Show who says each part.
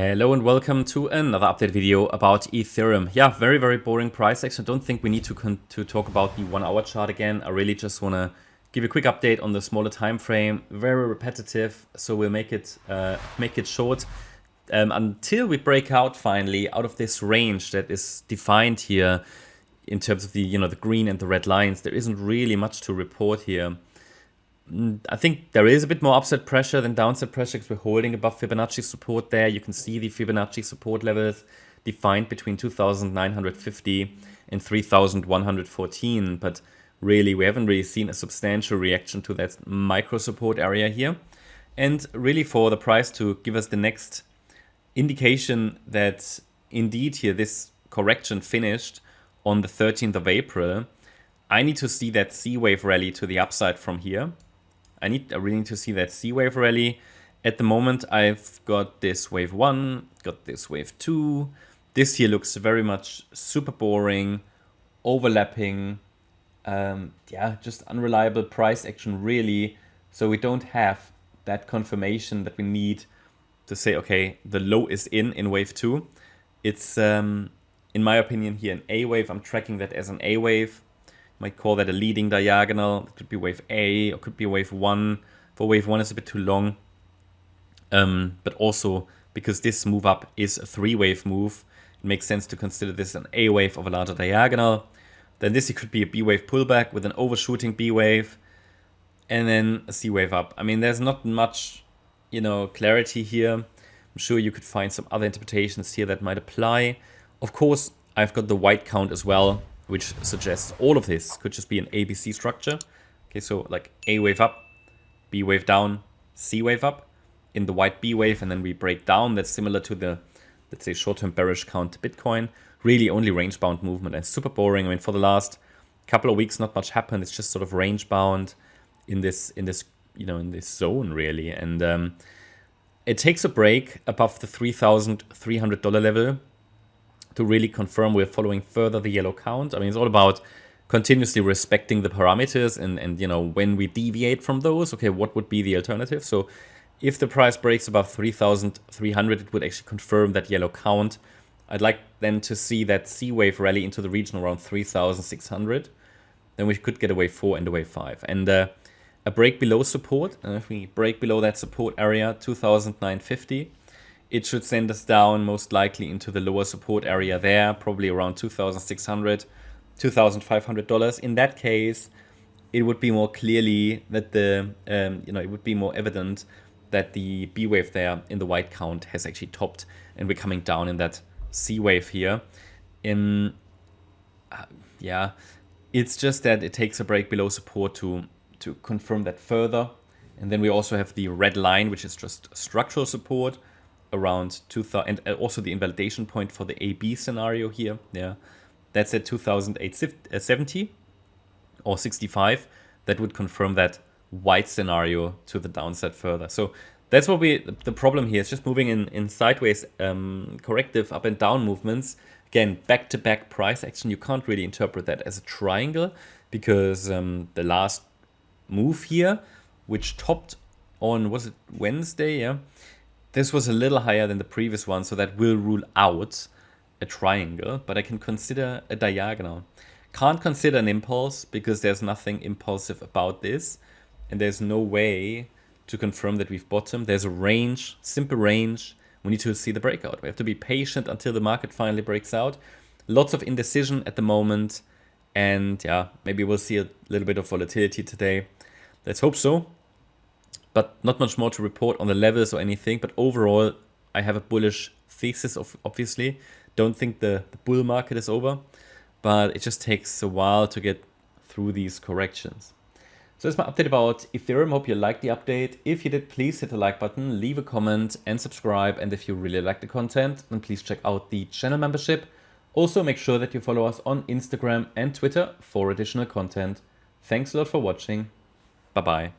Speaker 1: Hello and welcome to another update video about Ethereum. Yeah, very boring price action. I don't think we need to talk about the 1 hour chart again. I really just want to give a quick update on the smaller time frame. Very repetitive, so we'll make it short until we break out finally out of this range that is defined here in terms of the the green and the red lines. There isn't really much to report here. I think there is a bit more upside pressure than downside pressure because we're holding above Fibonacci support there. You can see the Fibonacci support levels defined between 2,950 and 3,114. But really, we haven't really seen a substantial reaction to that micro support area here. And really for the price to give us the next indication that indeed here this correction finished on the 13th of April, I need to see that C wave rally to the upside from here. I really need to see that C wave rally. At the moment, I've got this wave 1, got this wave 2. This here looks very much super boring, overlapping, just unreliable price action really. So we don't have that confirmation that we need to say, okay, the low is in wave 2. It's, in my opinion here, an A wave. I'm tracking that as an A wave. Might call that a leading diagonal. It could be wave A or could be wave 1. For wave 1 it's a bit too long. But also because this move up is a 3-wave move, it makes sense to consider this an A wave of a larger diagonal. Then this could be a B wave pullback with an overshooting B wave and then a C wave up. I mean, there's not much, clarity here. I'm sure you could find some other interpretations here that might apply. Of course, I've got the white count as well, which suggests all of this could just be an ABC structure. Okay, so like A wave up, B wave down, C wave up in the white B wave, and then we break down. That's similar to the, let's say, short-term bearish count to Bitcoin. Really only range-bound movement and super boring. I mean, for the last couple of weeks, not much happened. It's just sort of range-bound in this zone really. And it takes a break above the $3,300 level to really confirm we're following further the yellow count. I mean, it's all about continuously respecting the parameters and when we deviate from those, okay, what would be the alternative? So if the price breaks above 3,300, it would actually confirm that yellow count. I'd like then to see that C wave rally into the region around 3,600. Then we could get a wave 4 and a wave 5. And a break below support, and if we break below that support area, 2,950, it should send us down most likely into the lower support area there, probably around $2,600, $2,500. In that case, it would be more clearly that it would be more evident that the B wave there in the white count has actually topped and we're coming down in that C wave here. It's just that it takes a break below support to confirm that further. And then we also have the red line, which is just structural support around 2000, and also the invalidation point for the AB scenario here. Yeah, that's at 2,870 or 65. That would confirm that white scenario to the downside further. So that's what the problem here is just moving in sideways corrective up and down movements. Again, back-to-back price action. You can't really interpret that as a triangle because the last move here, which topped on, was it Wednesday? Yeah. This was a little higher than the previous one, so that will rule out a triangle, but I can consider a diagonal. Can't consider an impulse because there's nothing impulsive about this, and there's no way to confirm that we've bottomed. There's a range, simple range. We need to see the breakout. We have to be patient until the market finally breaks out. Lots of indecision at the moment, and yeah, maybe we'll see a little bit of volatility today. Let's hope so. But not much more to report on the levels or anything. But overall, I have a bullish thesis, obviously. Don't think the bull market is over. But it just takes a while to get through these corrections. So that's my update about Ethereum. Hope you liked the update. If you did, please hit the like button, leave a comment and subscribe. And if you really like the content, then please check out the channel membership. Also, make sure that you follow us on Instagram and Twitter for additional content. Thanks a lot for watching. Bye-bye.